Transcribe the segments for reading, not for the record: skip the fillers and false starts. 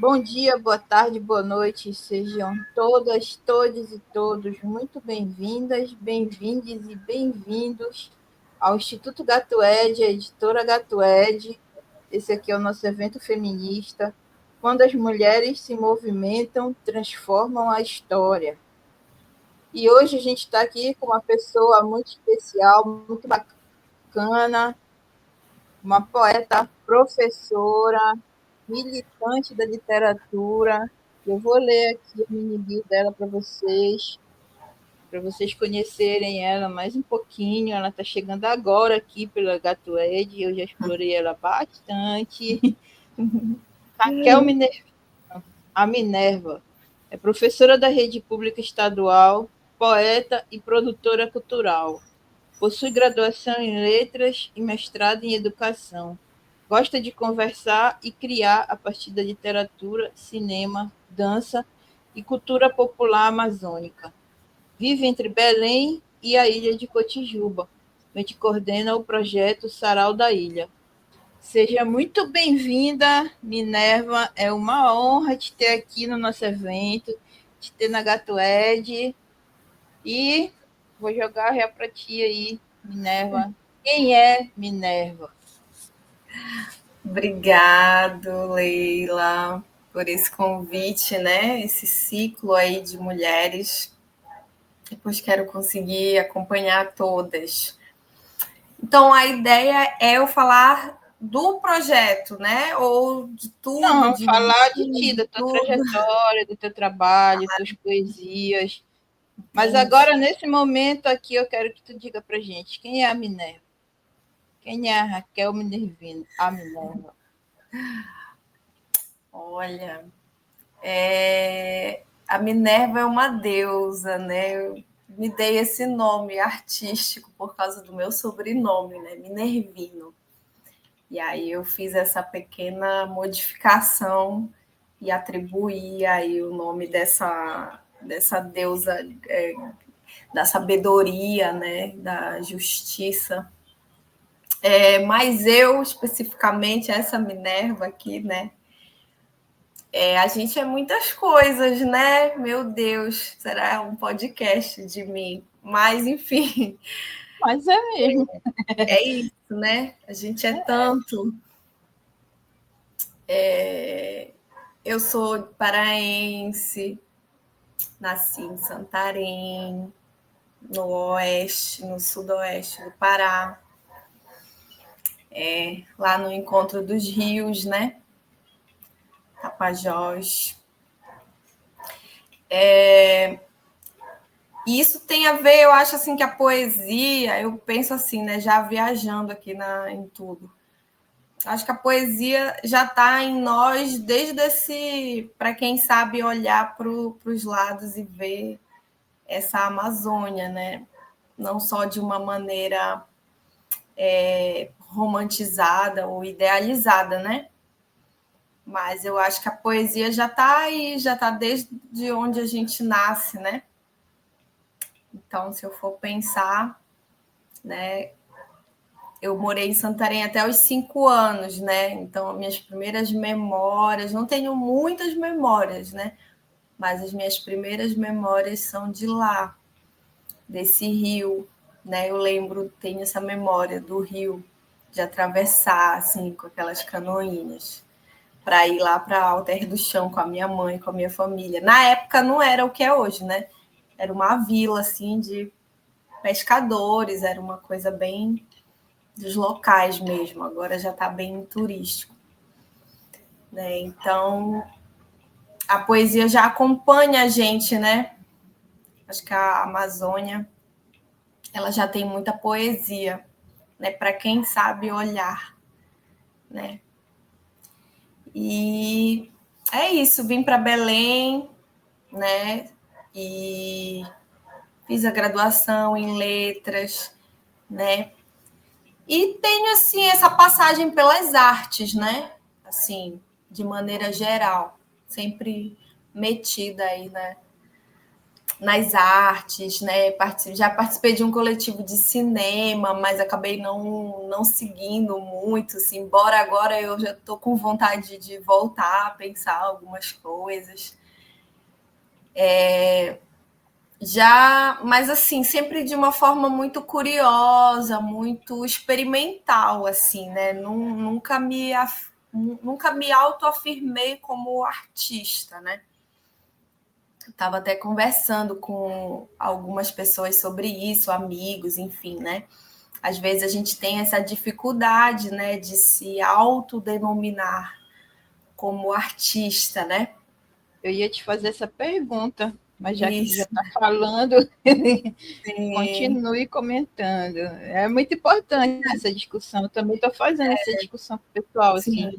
Bom dia, boa tarde, boa noite, sejam todas, todos e todos muito bem-vindas, bem-vindes e bem-vindos ao Instituto Gatued, a editora Gatued. Esse aqui é o nosso evento feminista, quando as mulheres se movimentam, transformam a história. E hoje a gente está aqui com uma pessoa muito especial, muito bacana, uma poeta, professora, militante da literatura. Eu vou ler aqui o mini-bio dela para vocês conhecerem ela mais um pouquinho. Ela está chegando agora aqui pela Gatued, eu já explorei ela bastante. Raquel Minerva, a Minerva, é professora da rede pública estadual, poeta e produtora cultural. Possui graduação em letras e mestrado em educação. Gosta de conversar e criar a partir da literatura, cinema, dança e cultura popular amazônica. Vive entre Belém e a ilha de Cotijuba, onde coordena o projeto Sarau da Ilha. Seja muito bem-vinda, Minerva. É uma honra te ter aqui no nosso evento, te ter na Gatued. E vou jogar a para ti aí, Minerva. Quem é Minerva? Obrigado, Leila, por esse convite, né? Esse ciclo aí de mulheres. Depois quero conseguir acompanhar todas. Então, a ideia é eu falar do projeto, né? Ou de tudo, Não, de falar de ti, mim, da tua tudo. trajetória, do teu trabalho, tuas poesias. Mas Entendi. agora, nesse momento aqui, eu quero que tu diga pra gente quem é a Minerva. Quem é a Raquel Minervino? A Minerva. Olha, a Minerva é uma deusa, né? Eu me dei esse nome artístico por causa do meu sobrenome, né? Minervino. E aí eu fiz essa pequena modificação e atribuí aí o nome dessa deusa da sabedoria, né? Da justiça. Mas eu, especificamente, essa Minerva aqui, né? A gente é muitas coisas, né? Meu Deus, será um podcast de mim. Mas, enfim, Mas é mesmo. é isso, né? A gente é tanto. Eu sou paraense, nasci em Santarém, no oeste, no sudoeste do Pará, lá no encontro dos rios, né? Tapajós. E isso tem a ver, eu acho assim que a poesia, eu penso assim, né? Já viajando aqui em tudo. Acho que a poesia já está em nós desde esse, para quem sabe olhar para os lados e ver essa Amazônia, né? Não só de uma maneira romantizada ou idealizada, né? Mas eu acho que a poesia já está aí, já está desde onde a gente nasce, né? Então, se eu for pensar, né? Eu morei em Santarém até os 5 anos, né? Então, minhas primeiras memórias, não tenho muitas memórias, né? Mas as minhas primeiras memórias são de lá, desse rio, né? Eu lembro, tenho essa memória do rio, de atravessar, assim, com aquelas canoinhas, para ir lá para Alter do Chão com a minha mãe, com a minha família. Na época não era o que é hoje, né? Era uma vila, assim, de pescadores, era uma coisa bem dos locais mesmo, agora já está bem turístico. Né? Então, a poesia já acompanha a gente, né? Acho que a Amazônia ela já tem muita poesia, né? Para quem sabe olhar, né? E é isso, vim para Belém, né? E fiz a graduação em letras, né? E tenho assim essa passagem pelas artes, né? Assim, de maneira geral, sempre metida aí, né? nas artes, né? Já participei de um coletivo de cinema, mas acabei não seguindo muito, assim, embora agora eu já estou com vontade de voltar a pensar algumas coisas. Mas assim, sempre de uma forma muito curiosa, muito experimental, assim, né? Nunca me autoafirmei como artista, né? Estava até conversando com algumas pessoas sobre isso, amigos, enfim, né? Às vezes a gente tem essa dificuldade, né, de se autodenominar como artista, né? Eu ia te fazer essa pergunta, mas já que tu já Isso, está falando, continue comentando. É muito importante essa discussão. Eu também estou fazendo essa discussão com o pessoal, assim,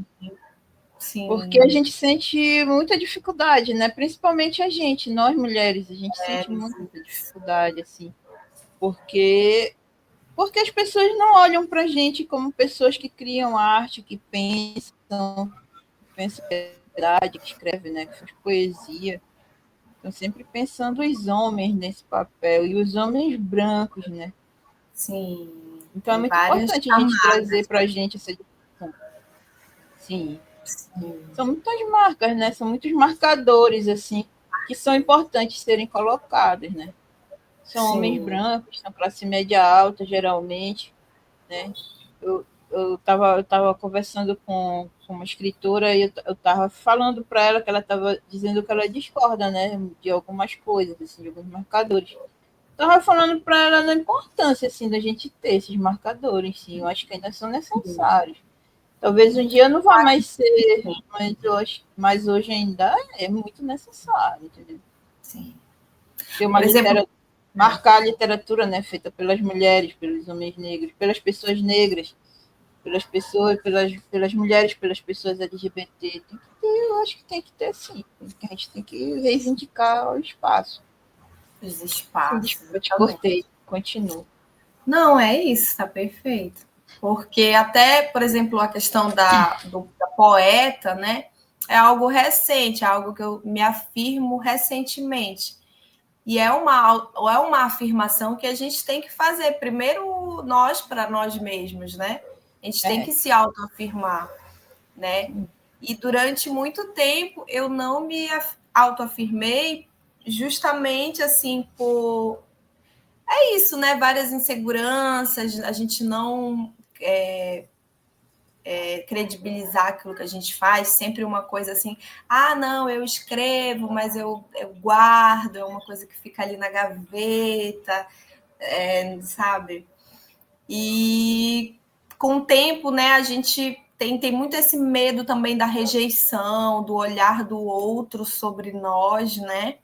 sim, porque a sim. gente sente muita dificuldade, né? Principalmente a gente, nós mulheres, a gente sente muita dificuldade, assim, porque as pessoas não olham para a gente como pessoas que criam arte, que pensam verdade, que escrevem, né, que faz poesia. Estão sempre pensando os homens nesse papel, e os homens brancos, né? Sim, Então é tem muito várias importante a gente trazer camadas. para a gente essa discussão. Sim, Sim, são muitas marcas, né? São muitos marcadores, assim, que são importantes serem colocados, né? São homens sim, brancos, são classe média alta, geralmente, né? Eu tava conversando com uma escritora e eu tava falando para ela que ela tava dizendo que ela discorda, né, de algumas coisas, assim, de alguns marcadores. Tava falando para ela da importância, assim, da gente ter esses marcadores, sim, eu acho que ainda são necessários. Talvez um dia não vá mais ser, mas hoje ainda é muito necessário, entendeu? sim. Ter uma Por exemplo, literatura, marcar a literatura, né, feita pelas mulheres, pelos homens negros, pelas pessoas negras, pelas pessoas, pelas mulheres, pelas pessoas LGBT. Tem que ter, eu acho que tem que ter sim. A gente tem que reivindicar o espaço. os Sim, espaços, desculpa, te também. cortei. Continuo. Não, é isso, está perfeito. Porque até, por exemplo, a questão da poeta, né? É algo recente, é algo que eu me afirmo recentemente. E é uma afirmação que a gente tem que fazer primeiro nós para nós mesmos, né? A gente tem É, que se autoafirmar, né? E durante muito tempo eu não me autoafirmei justamente assim por isso, né? Várias inseguranças, a gente não credibilizar aquilo que a gente faz, sempre uma coisa assim, ah, não, eu escrevo, mas eu guardo, é uma coisa que fica ali na gaveta, sabe? E com o tempo, né, a gente tem muito esse medo também da rejeição, do olhar do outro sobre nós, né?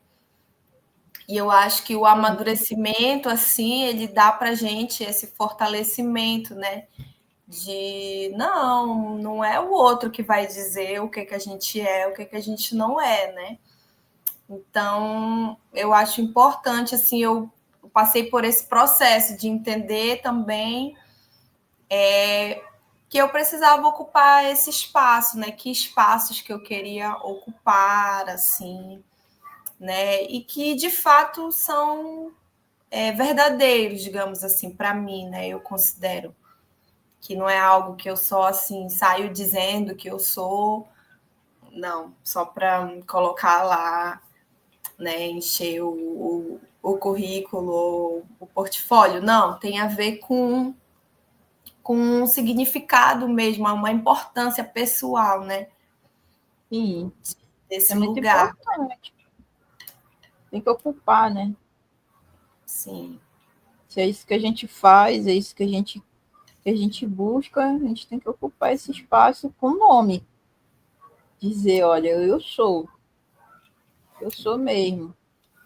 E eu acho que o amadurecimento, assim, ele dá pra gente esse fortalecimento, né? De não é o outro que vai dizer o que, que a gente é, o que, que a gente não é, né? Então, eu acho importante, assim, eu passei por esse processo de entender também que eu precisava ocupar esse espaço, né? Que espaços que eu queria ocupar, assim, né? E que de fato são verdadeiros, digamos assim, para mim, né? Eu considero que não é algo que eu só assim saio dizendo que eu sou, não, só para colocar lá, né? Encher o currículo, o portfólio, não, tem a ver com um significado mesmo, uma importância pessoal, né? sim, isso é Desse muito lugar. importante. Tem que ocupar, né? Sim. Se é isso que a gente faz, é isso que a gente busca, a gente tem que ocupar esse espaço com nome. Dizer, olha, eu sou mesmo.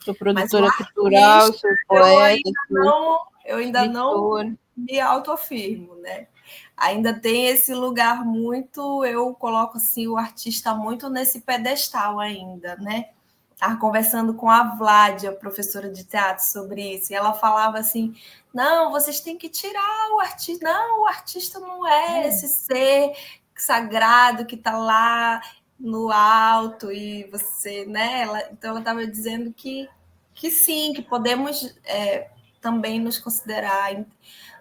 Sou Mas o produtora cultural, artista, sou poeta, sou eu ainda não escritora. me autoafirmo, né? Ainda tem esse lugar muito, eu coloco assim o artista muito nesse pedestal ainda, né? Estava conversando com a Vládia, professora de teatro, sobre isso, e ela falava assim: não, vocês têm que tirar o artista. Não, o artista não é esse ser sagrado que está lá no alto e você, né? Então ela estava dizendo que que sim, que podemos também nos considerar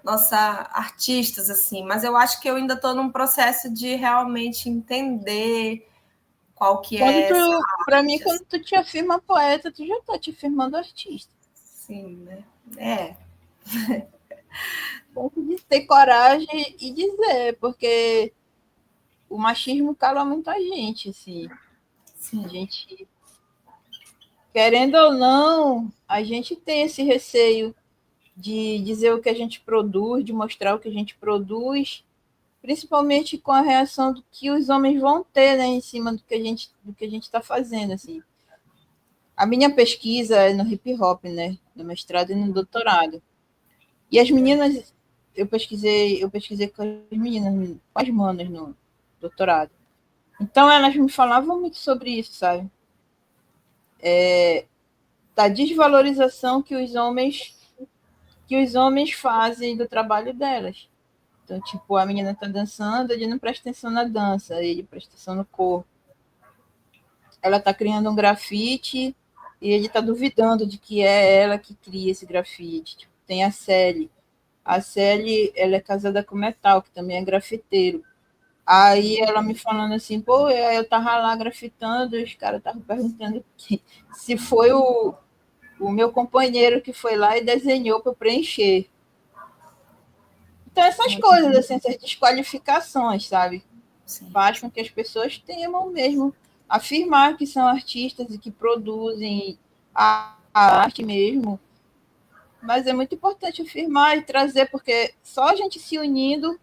nossa artistas, assim, mas eu acho que eu ainda estou num processo de realmente entender qual que é essa Para mim, arte. quando tu te afirma poeta, tu já tá te afirmando artista. Sim, né? É. Tem que ter coragem e dizer, porque o machismo cala muita gente, assim. Sim. A gente, querendo ou não, a gente tem esse receio de dizer o que a gente produz, de mostrar o que a gente produz, principalmente com a reação do que os homens vão ter, né, em cima do que a gente está fazendo, assim. A minha pesquisa é no hip hop, né, no mestrado e no doutorado. E as meninas, eu pesquisei com as meninas, com as manas no doutorado. Então elas me falavam muito sobre isso, sabe? Da desvalorização que os homens fazem do trabalho delas. Então, tipo, a menina tá dançando, ele não presta atenção na dança, ele presta atenção no corpo. Ela tá criando um grafite e ele tá duvidando de que é ela que cria esse grafite. Tipo, tem a Sally. A Sally, ela é casada com o Metal, que também é grafiteiro. Aí ela me falando assim, pô, eu tava lá grafitando, e os caras estavam perguntando se foi o meu companheiro que foi lá e desenhou para preencher. Então, essas coisas, assim, essas desqualificações, sabe? Sim. Faz com que as pessoas temam mesmo afirmar que são artistas e que produzem a arte mesmo. Mas é muito importante afirmar e trazer, porque só a gente se unindo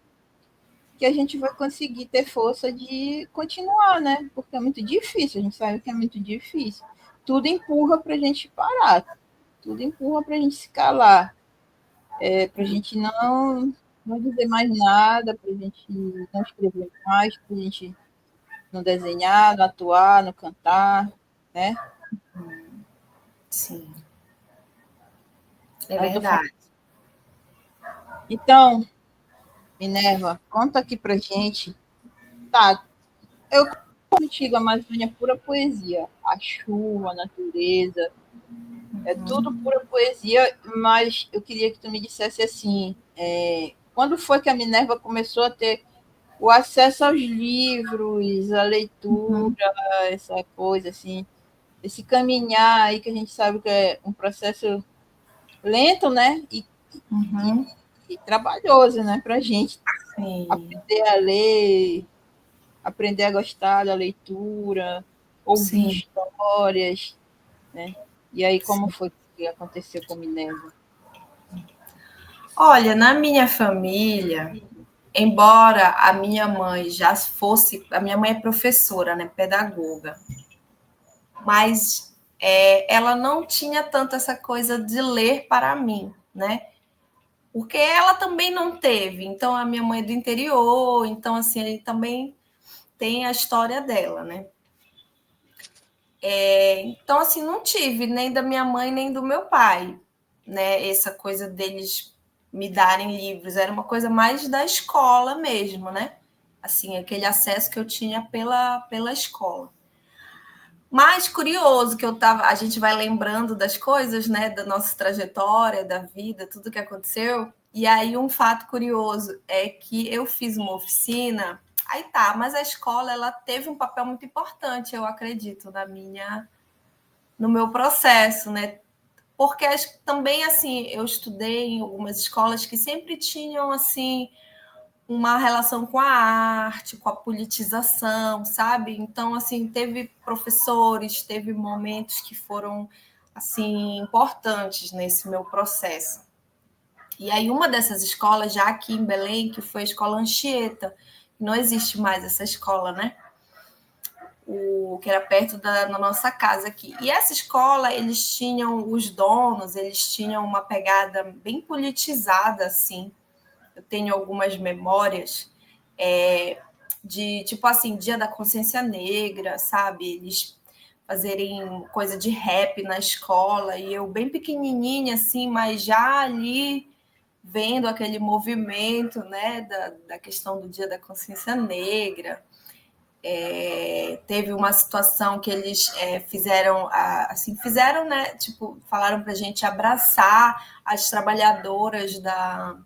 que a gente vai conseguir ter força de continuar, né? Porque é muito difícil, a gente sabe que é muito difícil. Tudo empurra para a gente parar, tudo empurra para a gente se calar, para a gente não dizer mais nada, para a gente não escrever mais, para a gente não desenhar, não atuar, não cantar, né? Sim. É Aí eu tô falando. verdade. Então, Minerva, conta aqui pra gente. Tá, eu contigo, a Amazônia é pura poesia. A chuva, a natureza, é tudo pura poesia, mas eu queria que tu me dissesse assim, quando foi que a Minerva começou a ter o acesso aos livros, a leitura, essa coisa assim, esse caminhar aí que a gente sabe que é um processo lento, né? E, Uhum. e trabalhoso, né? Para a gente Sim. aprender a ler, aprender a gostar da leitura, ouvir Sim. histórias, né? E aí, como Sim. foi que aconteceu com Minerva? Olha, na minha família, embora a minha mãe já fosse, a minha mãe é professora, né, pedagoga, mas ela não tinha tanto essa coisa de ler para mim, né? Porque ela também não teve. Então a minha mãe é do interior, então assim, ele também tem a história dela, né? Então assim, não tive nem da minha mãe nem do meu pai, né? Essa coisa deles me darem livros, era uma coisa mais da escola mesmo, né? Assim, aquele acesso que eu tinha pela escola. Mais curioso que a gente vai lembrando das coisas, né, da nossa trajetória, da vida, tudo que aconteceu. E aí um fato curioso é que eu fiz uma oficina, aí tá, mas a escola ela teve um papel muito importante, eu acredito, no meu processo, né? Porque também assim, eu estudei em algumas escolas que sempre tinham assim uma relação com a arte, com a politização, sabe? Então, assim, teve professores, teve momentos que foram, assim, importantes nesse meu processo. E aí, uma dessas escolas, já aqui em Belém, que foi a Escola Anchieta, não existe mais essa escola, né? Que era perto da nossa casa aqui. E essa escola, eles tinham, os donos, eles tinham uma pegada bem politizada, assim, eu tenho algumas memórias de, tipo assim, Dia da Consciência Negra, sabe? Eles fazerem coisa de rap na escola, e eu bem pequenininha, assim, mas já ali vendo aquele movimento, né, da questão do Dia da Consciência Negra. Teve uma situação que eles fizeram, né? Tipo, falaram para a gente abraçar as trabalhadoras da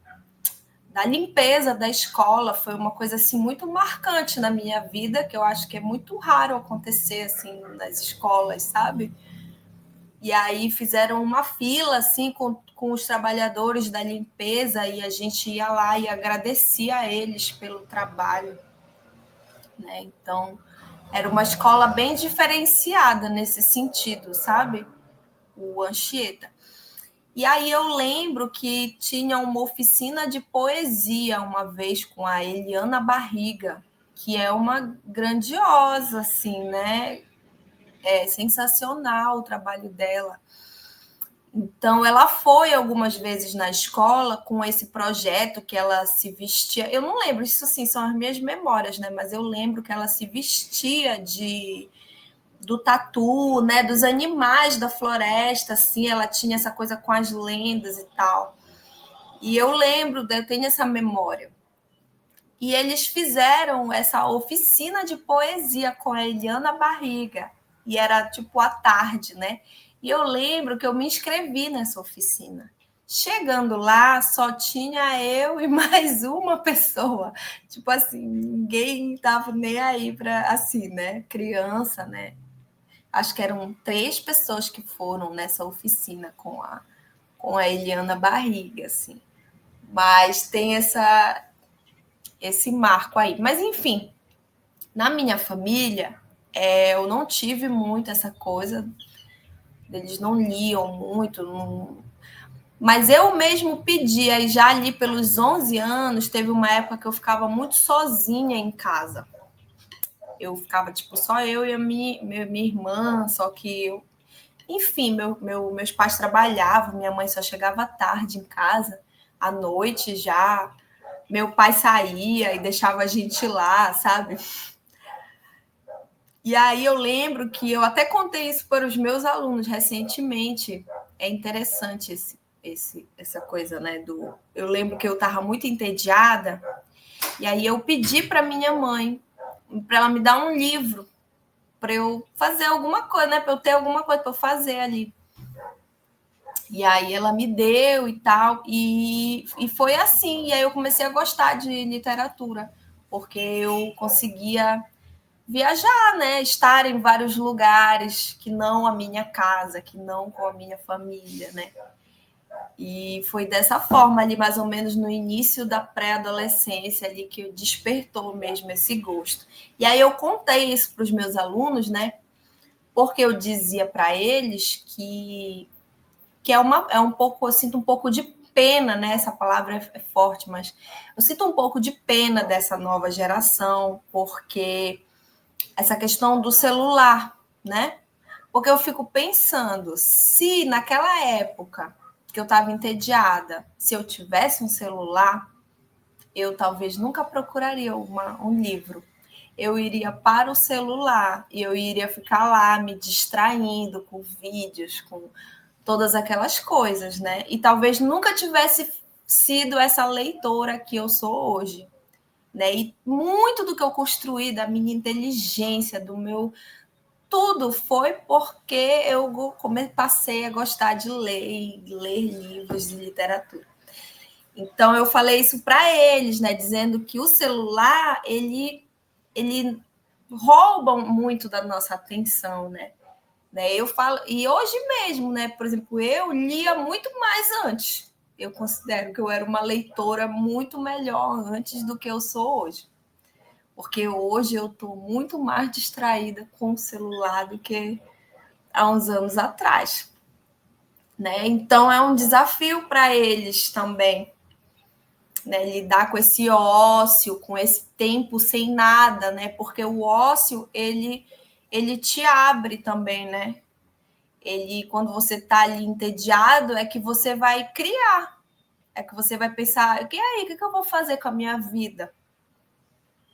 limpeza da escola. Foi uma coisa assim muito marcante na minha vida, que eu acho que é muito raro acontecer assim nas escolas, sabe? E aí fizeram uma fila assim com os trabalhadores da limpeza e a gente ia lá e agradecia a eles pelo trabalho, né? Então, era uma escola bem diferenciada nesse sentido, sabe? O Anchieta. E aí eu lembro que tinha uma oficina de poesia uma vez com a Eliana Barriga, que é uma grandiosa, assim, né? É sensacional o trabalho dela. Então, ela foi algumas vezes na escola com esse projeto que ela se vestia. Eu não lembro, isso assim, são as minhas memórias, né? Mas eu lembro que ela se vestia do tatu, né? Dos animais da floresta, assim. Ela tinha essa coisa com as lendas e tal. E eu lembro, eu tenho essa memória. E eles fizeram essa oficina de poesia com a Eliana Barriga. E era tipo à tarde, né? E eu lembro que eu me inscrevi nessa oficina. Chegando lá, só tinha eu e mais uma pessoa. Tipo assim, ninguém estava nem aí para assim, né? Criança, né? Acho que eram 3 pessoas que foram nessa oficina com a Eliana Barriga, assim. Mas tem esse marco aí. Mas, enfim, na minha família, eu não tive muito essa coisa, eles não liam muito, não... Mas eu mesmo pedia, e já ali pelos 11 anos, teve uma época que eu ficava muito sozinha em casa. Eu ficava, tipo, só eu e a minha irmã, só que eu... Enfim, meus pais trabalhavam, minha mãe só chegava tarde em casa, à noite já. Meu pai saía e deixava a gente lá, sabe? E aí eu lembro que eu até contei isso para os meus alunos recentemente. É interessante essa coisa, né? Eu lembro que eu estava muito entediada, e aí eu pedi para minha mãe para ela me dar um livro para eu fazer alguma coisa, né? Para eu ter alguma coisa para fazer ali. E aí ela me deu e tal, e foi assim. E aí eu comecei a gostar de literatura, porque eu conseguia viajar, né? Estar em vários lugares que não a minha casa, que não com a minha família, né? E foi dessa forma ali, mais ou menos no início da pré-adolescência ali, que despertou mesmo esse gosto. E aí eu contei isso para os meus alunos, né? Porque eu dizia para eles que é um pouco, eu sinto um pouco de pena, né? Essa palavra é forte, mas eu sinto um pouco de pena dessa nova geração, porque essa questão do celular, né? Porque eu fico pensando, se naquela época que eu estava entediada, se eu tivesse um celular, eu talvez nunca procuraria um livro. Eu iria para o celular e eu iria ficar lá me distraindo com vídeos, com todas aquelas coisas, né? E talvez nunca tivesse sido essa leitora que eu sou hoje, né? E muito do que eu construí, da minha inteligência, do meu... Tudo foi porque eu passei a gostar de ler livros de literatura. Então, eu falei isso para eles, né? Dizendo que o celular, ele rouba muito da nossa atenção, né? Eu falo, e hoje mesmo, né? Por exemplo, eu lia muito mais antes. Eu considero que eu era uma leitora muito melhor antes do que eu sou hoje. Porque hoje eu estou muito mais distraída com o celular do que há uns anos atrás, né? Então é um desafio para eles também, né? Lidar com esse ócio, com esse tempo sem nada, né? Porque o ócio ele te abre também, né? Ele, quando você está ali entediado, é que você vai criar, é que você vai pensar, e aí, o que eu vou fazer com a minha vida?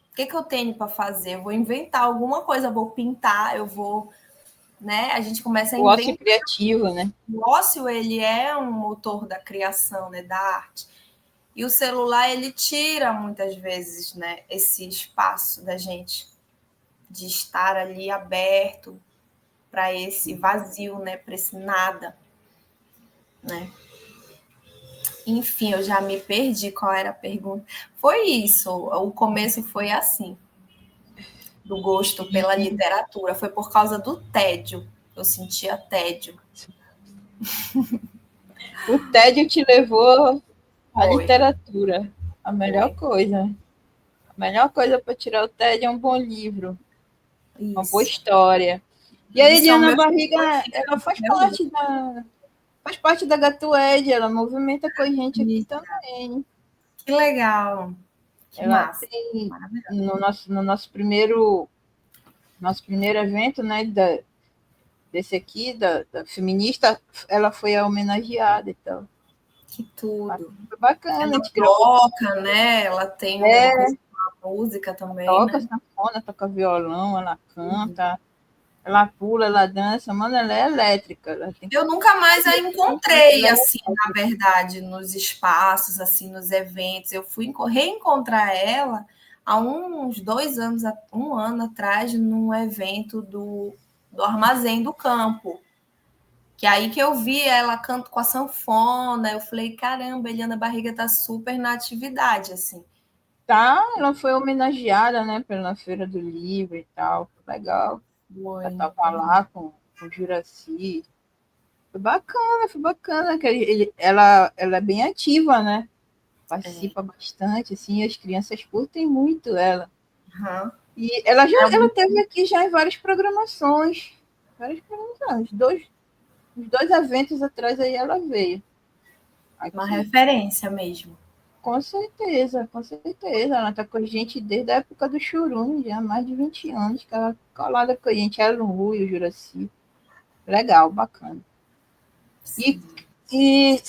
O que eu tenho para fazer? Eu vou inventar alguma coisa, eu vou pintar, eu vou, né? A gente começa a O ócio inventar. criativo, né? O ócio, ele é um motor da criação, né, da arte. E o celular, ele tira muitas vezes, né, esse espaço da gente. de estar ali aberto para esse vazio, né? Para esse nada, né? Enfim, eu já me perdi qual era a pergunta. Foi isso, o começo foi assim, do gosto pela literatura, foi por causa do tédio, eu sentia tédio. O tédio te levou à Foi, literatura, a melhor foi. coisa. A melhor coisa para tirar o tédio é um bom livro, uma boa Isso. história. E a Isso é o Eliana meu Barriga, ela faz parte da Gatued, ela movimenta com a gente aqui também. Que legal. Que Ela massa. tem Maravilhoso. no nosso primeiro evento, né, desse aqui, da feminista, ela foi a homenageada e tal. Que tudo. Foi bacana, a Ela gente gravou. toca, né? Ela tem alguma coisa com a música também, Toca né? sanfona, toca violão, ela canta, ela pula, ela dança, mano, ela é elétrica. Ela tem Eu nunca mais a encontrei, ela é assim, na verdade, nos espaços, assim, nos eventos. Eu fui reencontrar ela há uns 2 anos, 1 ano atrás, num evento do Armazém do Campo. Que aí que eu vi ela canto com a sanfona, eu falei, caramba, Eliana Barriga tá super na atividade, assim. tá, ela foi homenageada, né, pela Feira do Livro e tal, foi legal. Ela Foi. estava lá com o Juraci. Foi bacana, que ela é bem ativa, né? É. Participa bastante, assim, as crianças curtem muito ela. Uhum. E ela teve aqui já em várias programações. Várias programações. Uns dois eventos atrás aí ela veio. Uma Aqui. referência mesmo. Com certeza, com certeza. Ela está com a gente desde a época do Churum, já há mais de 20 anos que ela está colada com a gente. Ela, o Rui, o Juraci. Legal, bacana. E, Sim. e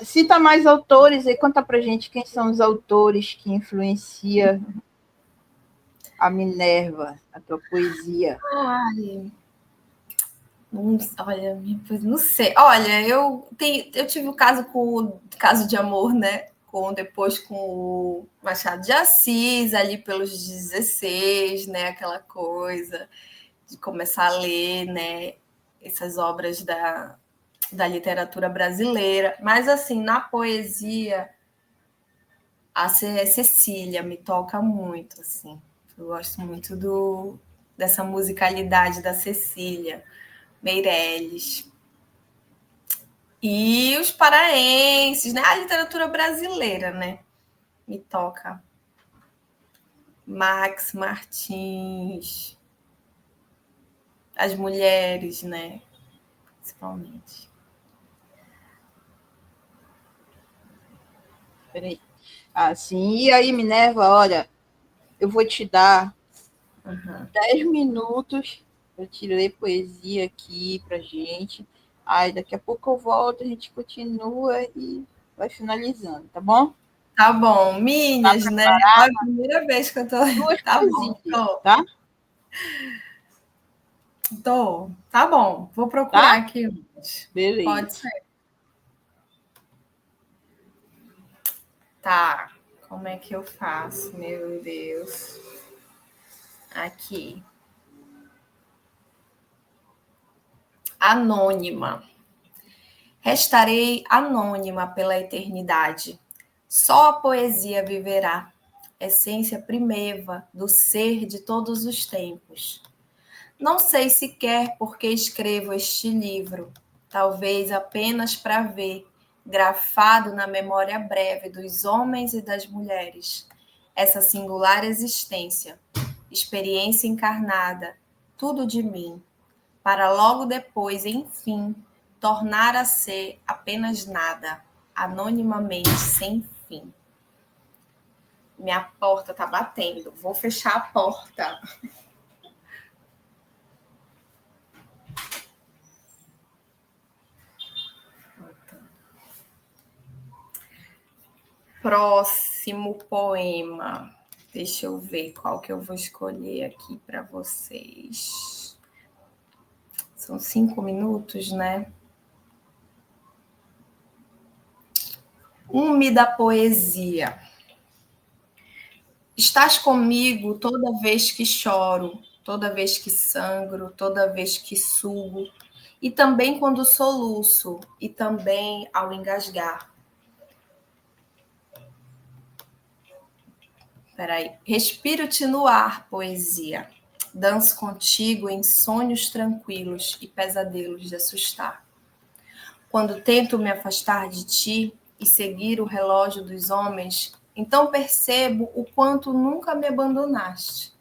cita mais autores e conta pra gente quem são os autores que influenciam a Minerva, a tua poesia. Ai, olha, não sei. Olha, eu tive o caso de amor, né? Depois com o Machado de Assis, ali pelos 16, né? Aquela coisa de começar a ler, né? Essas obras da literatura brasileira. Mas, assim, na poesia, a Cecília me toca muito, assim. Eu gosto muito dessa musicalidade da Cecília Meirelles. E os paraenses, né? A literatura brasileira, né? Me toca. Max Martins, as mulheres, né? Principalmente. Peraí. Assim, e aí, Minerva, olha, eu vou te dar 10 minutos para te ler poesia aqui pra gente. Aí daqui a pouco eu volto, a gente continua e vai finalizando, tá bom? Tá bom, Minas, né? Ó, é a primeira vez que eu tô. Duas Tá bom, poesias, tô. tá? Tô. Tá bom, vou procurar Tá? aqui. Pode Beleza. ser. Tá. Como é que eu faço? Meu Deus. Aqui. Anônima. Restarei anônima pela eternidade. Só a poesia viverá, essência primeva do ser de todos os tempos. Não sei sequer por que escrevo este livro, talvez apenas para ver, grafado na memória breve dos homens e das mulheres, essa singular existência, experiência encarnada, tudo de mim, para logo depois, enfim, tornar a ser apenas nada, anonimamente sem fim. Minha porta tá batendo, vou fechar a porta. Próximo poema. Deixa eu ver qual que eu vou escolher aqui para vocês. São 5 minutos, né? Úmida poesia. Estás comigo toda vez que choro, toda vez que sangro, toda vez que sugo, e também quando soluço, e também ao engasgar. Peraí. Respiro-te no ar, poesia. Danço contigo em sonhos tranquilos e pesadelos de assustar. Quando tento me afastar de ti e seguir o relógio dos homens, então percebo o quanto nunca me abandonaste.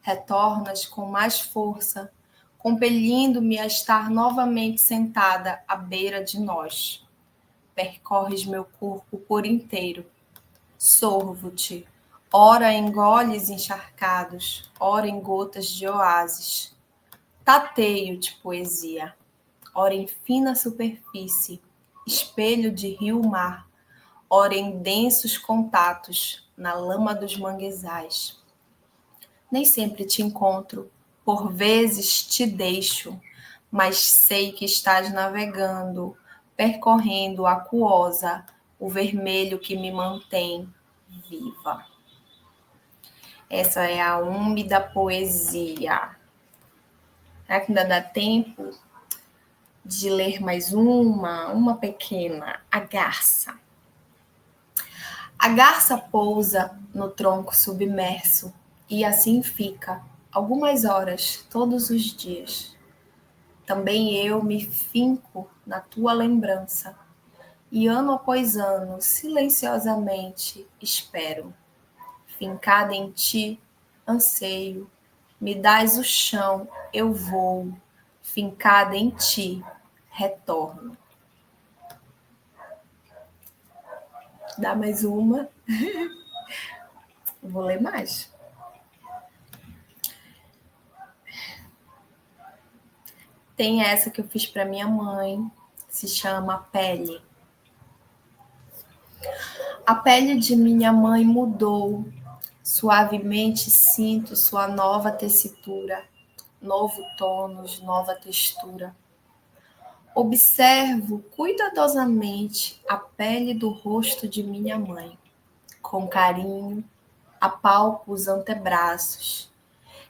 Retornas com mais força, compelindo-me a estar novamente sentada à beira de nós. Percorres meu corpo por inteiro. Sorvo-te, ora em goles encharcados, ora em gotas de oásis. Tateio-te, poesia, ora em fina superfície, espelho de rio-mar, ora em densos contatos, na lama dos manguezais. Nem sempre te encontro, por vezes te deixo, mas sei que estás navegando, percorrendo aquosa, o vermelho que me mantém viva. Essa é a úmida poesia. Será que ainda dá tempo de ler mais uma pequena? A garça. A garça pousa no tronco submerso e assim fica, algumas horas, todos os dias. Também eu me finco na tua lembrança e ano após ano, silenciosamente, espero. Fincada em ti, anseio, me dás o chão, eu vou. Fincada em ti, retorno. Dá mais uma. Vou ler mais. Tem essa que eu fiz para minha mãe, se chama Pele. A pele de minha mãe mudou, suavemente sinto sua nova tessitura, novo tônus, nova textura. Observo cuidadosamente a pele do rosto de minha mãe. Com carinho, apalpo os antebraços.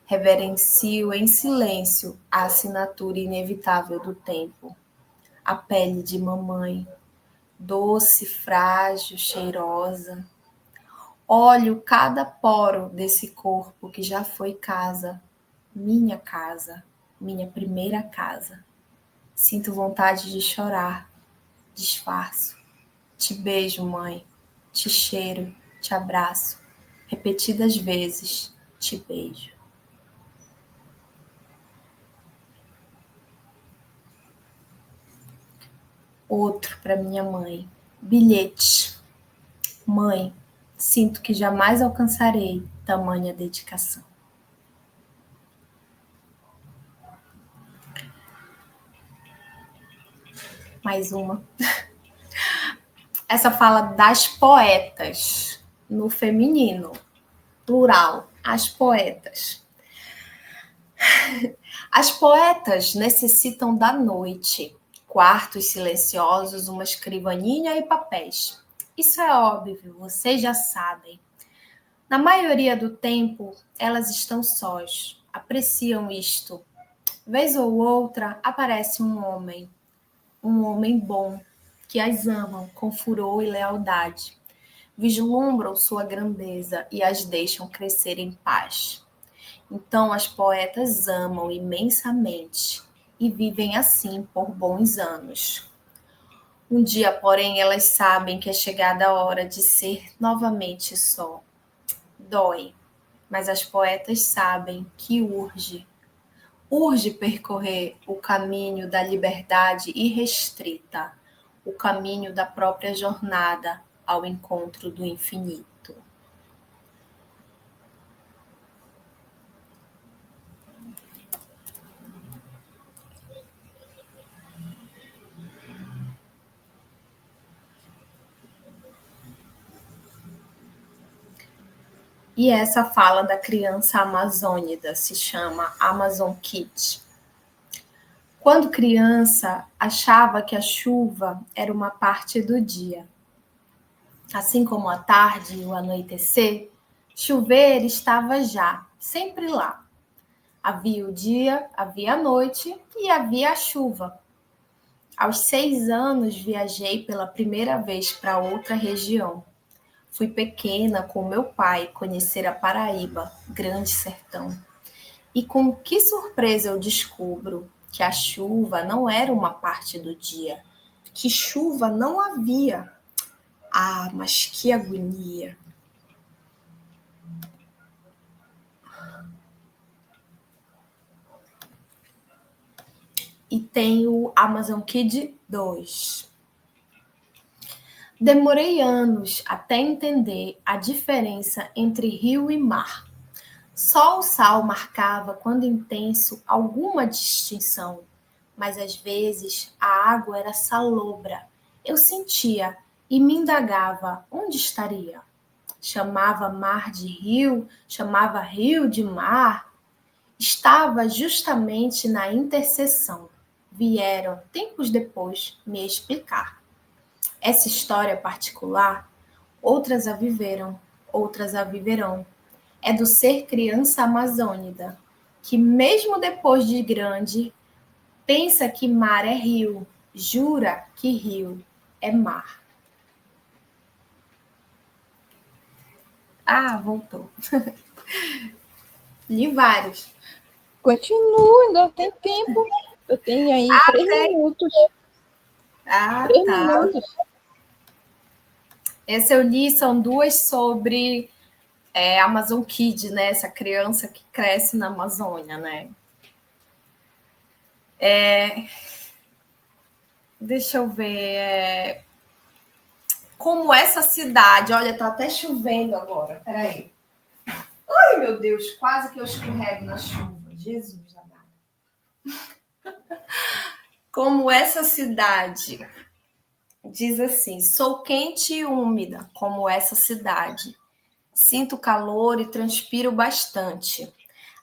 Reverencio em silêncio a assinatura inevitável do tempo. A pele de mamãe, doce, frágil, cheirosa. Olho cada poro desse corpo que já foi casa, minha primeira casa. Sinto vontade de chorar, disfarço. Te beijo, mãe, te cheiro, te abraço. Repetidas vezes, te beijo. Outro para minha mãe. Bilhete. Mãe, sinto que jamais alcançarei tamanha dedicação. Mais uma. Essa fala das poetas, no feminino, plural, as poetas. As poetas necessitam da noite, quartos silenciosos, uma escrivaninha e papéis. Isso é óbvio, vocês já sabem. Na maioria do tempo, elas estão sós, apreciam isto. Vez ou outra, aparece um homem bom, que as amam com furor e lealdade. Vislumbram sua grandeza e as deixam crescer em paz. Então as poetas amam imensamente e vivem assim por bons anos. Um dia, porém, elas sabem que é chegada a hora de ser novamente só. Dói, mas as poetas sabem que urge percorrer o caminho da liberdade irrestrita, o caminho da própria jornada ao encontro do infinito. E essa fala da criança amazônida se chama Amazon Kid. Quando criança, achava que a chuva era uma parte do dia. Assim como a tarde e o anoitecer, chover estava já, sempre lá. Havia o dia, havia a noite e havia a chuva. Aos 6 anos, viajei pela primeira vez para outra região. Fui pequena com meu pai conhecer a Paraíba, grande sertão. E com que surpresa eu descubro que a chuva não era uma parte do dia, que chuva não havia. Ah, mas que agonia! E tem o Amazon Kid 2. Demorei anos até entender a diferença entre rio e mar. Só o sal marcava, quando intenso, alguma distinção, mas às vezes a água era salobra. Eu sentia e me indagava onde estaria. Chamava mar de rio, chamava rio de mar. Estava justamente na interseção. Vieram, tempos depois, me explicar. Essa história particular, outras a viveram, outras a viverão. É do ser criança amazônida, que mesmo depois de grande, pensa que mar é rio, jura que rio é mar. Ah, voltou. Li vários. Continua, ainda tem tempo. Eu tenho aí 3 minutos. Ah, 3 tá. minutos. Esse eu li, são 2 sobre Amazon Kid, né? Essa criança que cresce na Amazônia, né? Deixa eu ver. Como essa cidade. Olha, tá até chovendo agora. Peraí. Ai, meu Deus, quase que eu escorrego na chuva. Jesus amado. Como essa cidade. Diz assim: sou quente e úmida, como essa cidade. Sinto calor e transpiro bastante.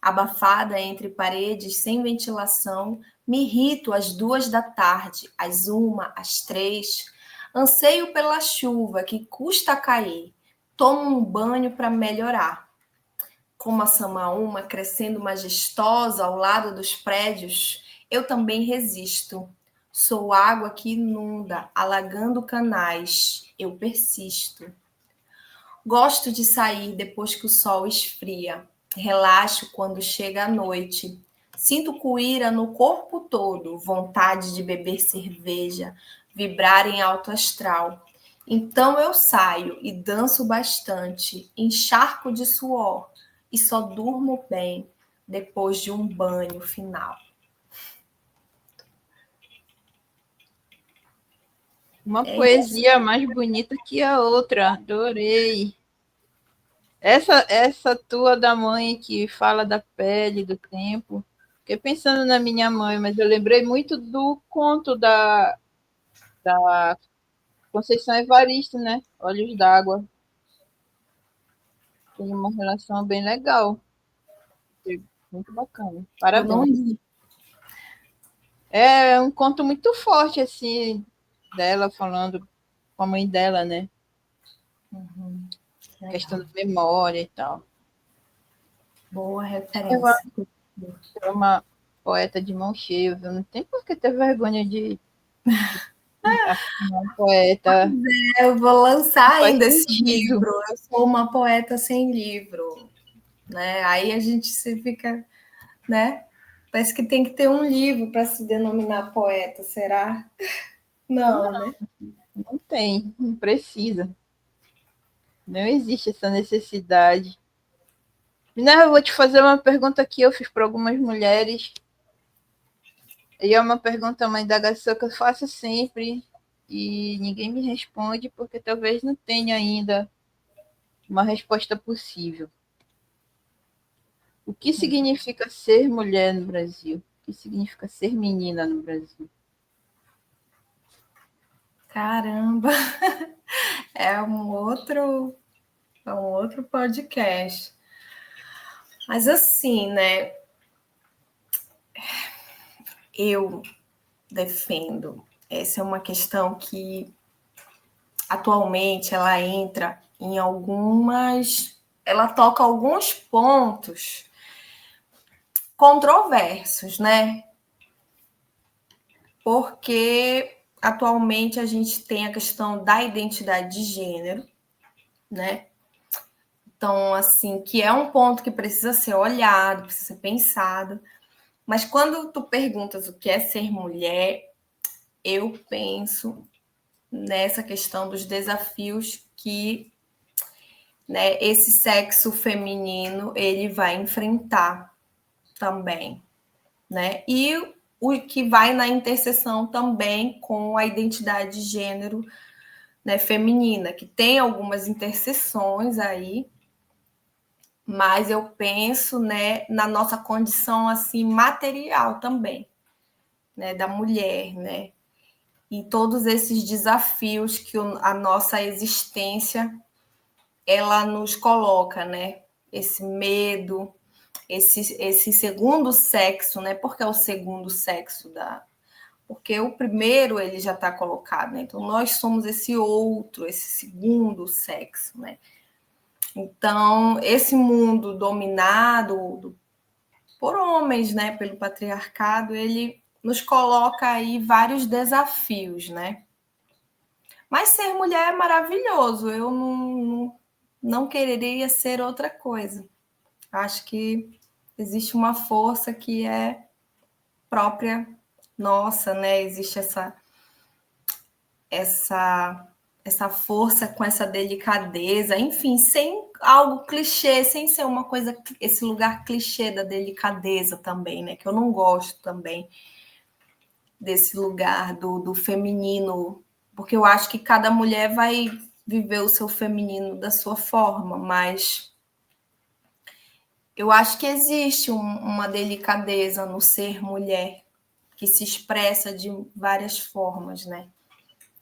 Abafada entre paredes sem ventilação, me irrito às 2 da tarde, às 1, às 3. Anseio pela chuva que custa cair. Tomo um banho para melhorar. Como a Samaúma crescendo majestosa ao lado dos prédios, eu também resisto. Sou água que inunda, alagando canais. Eu persisto. Gosto de sair depois que o sol esfria. Relaxo quando chega a noite. Sinto coíra no corpo todo, vontade de beber cerveja, vibrar em alto astral. Então eu saio e danço bastante, encharco de suor e só durmo bem depois de um banho final. Uma poesia mais bonita que a outra. Adorei. Essa tua da mãe que fala da pele, do tempo. Fiquei pensando na minha mãe, mas eu lembrei muito do conto da Conceição Evaristo, né? Olhos d'Água. Tem uma relação bem legal. Muito bacana. Eu não Parabéns. li. É um conto muito forte, assim, dela falando com a mãe dela, né? Questão da memória e tal. Boa referência. É uma poeta de mão cheia, viu? Não tem por que ter vergonha de afirmar um poeta. Eu vou lançar Faz ainda esse sentido. livro. Eu sou uma poeta sem livro, né? Aí a gente se fica, né? Parece que tem que ter um livro para se denominar poeta, será? Não, né? Não tem, não precisa. Não existe essa necessidade. Não, eu vou te fazer uma pergunta que eu fiz para algumas mulheres. E é uma pergunta, uma indagação que eu faço sempre. E ninguém me responde porque talvez não tenha ainda uma resposta possível. O que significa ser mulher no Brasil? O que significa ser menina no Brasil? Caramba, é um outro podcast. Mas assim, né? Eu defendo. Essa é uma questão que atualmente ela entra em algumas, ela toca alguns pontos controversos, né? Porque atualmente a gente tem a questão da identidade de gênero, né? Então, assim, que é um ponto que precisa ser olhado, precisa ser pensado. Mas quando tu perguntas o que é ser mulher, eu penso nessa questão dos desafios que, né, esse sexo feminino ele vai enfrentar também, né? E o que vai na interseção também com a identidade de gênero, né, feminina, que tem algumas interseções aí, mas eu penso, né, na nossa condição assim material também, né, da mulher, né? E todos esses desafios que a nossa existência ela nos coloca, né? Esse medo, esse segundo sexo, né? Porque é o segundo sexo da. Porque o primeiro ele já está colocado, né? Então nós somos esse outro, esse segundo sexo, né? Então esse mundo dominado por homens, né? Pelo patriarcado, ele nos coloca aí vários desafios, né? Mas ser mulher é maravilhoso. Eu não quereria ser outra coisa. Acho que existe uma força que é própria nossa, né? Existe essa essa força com essa delicadeza, enfim, sem algo clichê, sem ser uma coisa, esse lugar clichê da delicadeza também, né? Que eu não gosto também desse lugar do feminino, porque eu acho que cada mulher vai viver o seu feminino da sua forma, mas eu acho que existe uma delicadeza no ser mulher que se expressa de várias formas, né?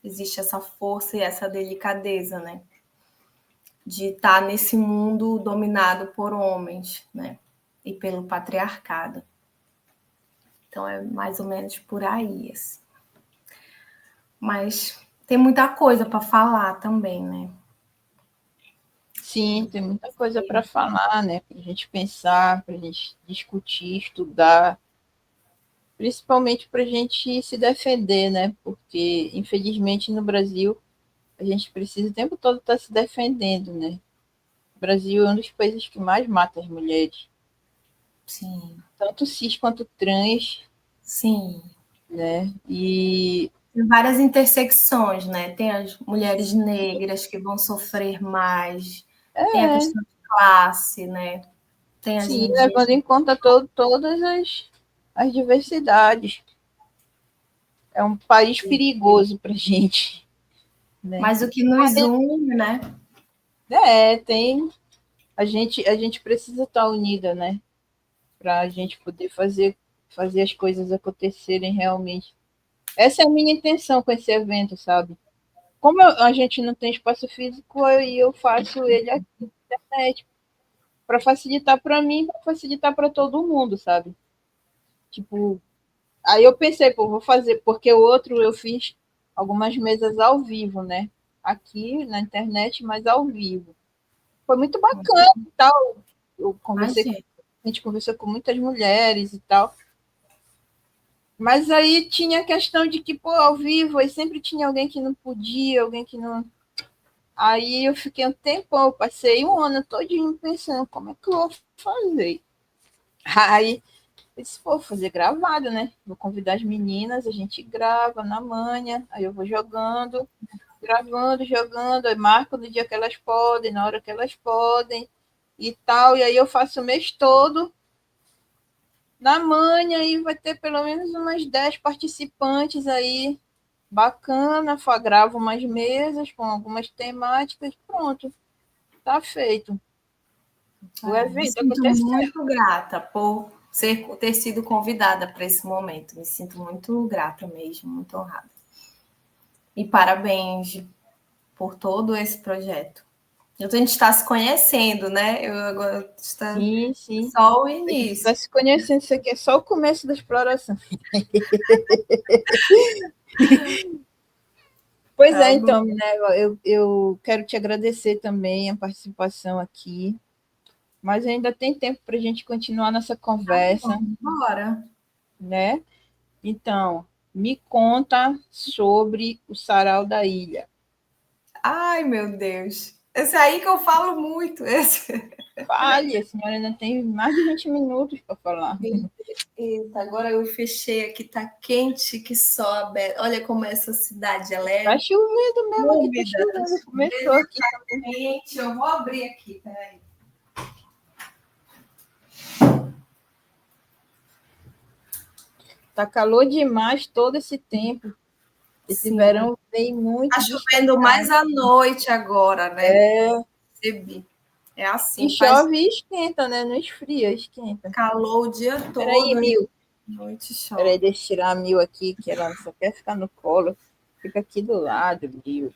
Existe essa força e essa delicadeza, né? De estar nesse mundo dominado por homens, né? E pelo patriarcado. Então é mais ou menos por aí, assim. Mas tem muita coisa para falar também, né? Sim, tem muita coisa para falar, né? Para a gente pensar, para a gente discutir, estudar, principalmente para a gente se defender, né? Porque, infelizmente, no Brasil, a gente precisa o tempo todo estar se defendendo, né? O Brasil é um dos países que mais mata as mulheres, Sim, tanto cis quanto trans, sim. né? E Tem várias intersecções, né? Tem as mulheres negras que vão sofrer mais, tem a é, questão de classe, né? Tem as sim, levando indígenas. em conta todas as diversidades. É um país perigoso para a gente, né? Mas o que nos une, né? Tem. A gente precisa estar unida, né? Para a gente poder fazer as coisas acontecerem realmente. Essa é a minha intenção com esse evento, sabe? Como a gente não tem espaço físico, eu faço ele aqui na internet para facilitar para mim, para facilitar para todo mundo, sabe? Tipo, aí eu pensei, pô, vou fazer, porque o outro eu fiz algumas mesas ao vivo, né? Aqui na internet, mas ao vivo. Foi muito bacana e tal. Eu conversei, Imagina. a gente conversou com muitas mulheres e tal. Mas aí tinha a questão de que, pô, ao vivo, aí sempre tinha alguém que não podia, alguém que não. Aí eu fiquei um tempão, eu passei um ano todinho pensando como é que eu vou fazer. Aí eu disse, pô, vou fazer gravado, né? Vou convidar as meninas, a gente grava na manhã, aí eu vou jogando, gravando, jogando, aí marco no dia que elas podem, na hora que elas podem e tal, e aí eu faço o mês todo na manhã e vai ter pelo menos umas 10 participantes aí. Bacana, gravo umas mesas com algumas temáticas, pronto, tá feito. O Me evento sinto aconteceu. muito grata por ter sido convidada para esse momento. Me sinto muito grata mesmo, muito honrada. E parabéns por todo esse projeto. A gente está se conhecendo, né? Eu agora está Sim, sim. só o A gente está início. se conhecendo, isso aqui é só o começo da exploração. Pois Tá é, bom. então, Minerva, eu quero te agradecer também a participação aqui. mas ainda tem tempo para a gente continuar nessa conversa, Bora. né? Então, me conta sobre o Sarau da Ilha. Ai, meu Deus. Esse aí que eu falo muito. Esse. Fale, a senhora ainda tem mais de 20 minutos para falar. Eita, agora eu fechei aqui, tá quente que só aberto. Olha como essa cidade ela Tá é chovendo mesmo, aqui tá úmida, tá chovendo. Começou chovendo, aqui tá também. quente. Eu vou abrir aqui, peraí. Tá calor demais todo esse tempo. Esse Sim. verão vem muito Tá chovendo mais à noite agora, né? Percebi. É E assim, faz chove e esquenta, né? Não esfria, esquenta. calor o dia Peraí, todo e Mil. à noite Peraí, chove. deixa eu tirar a Mil aqui, que ela só quer ficar no colo. Fica aqui do lado, Mil.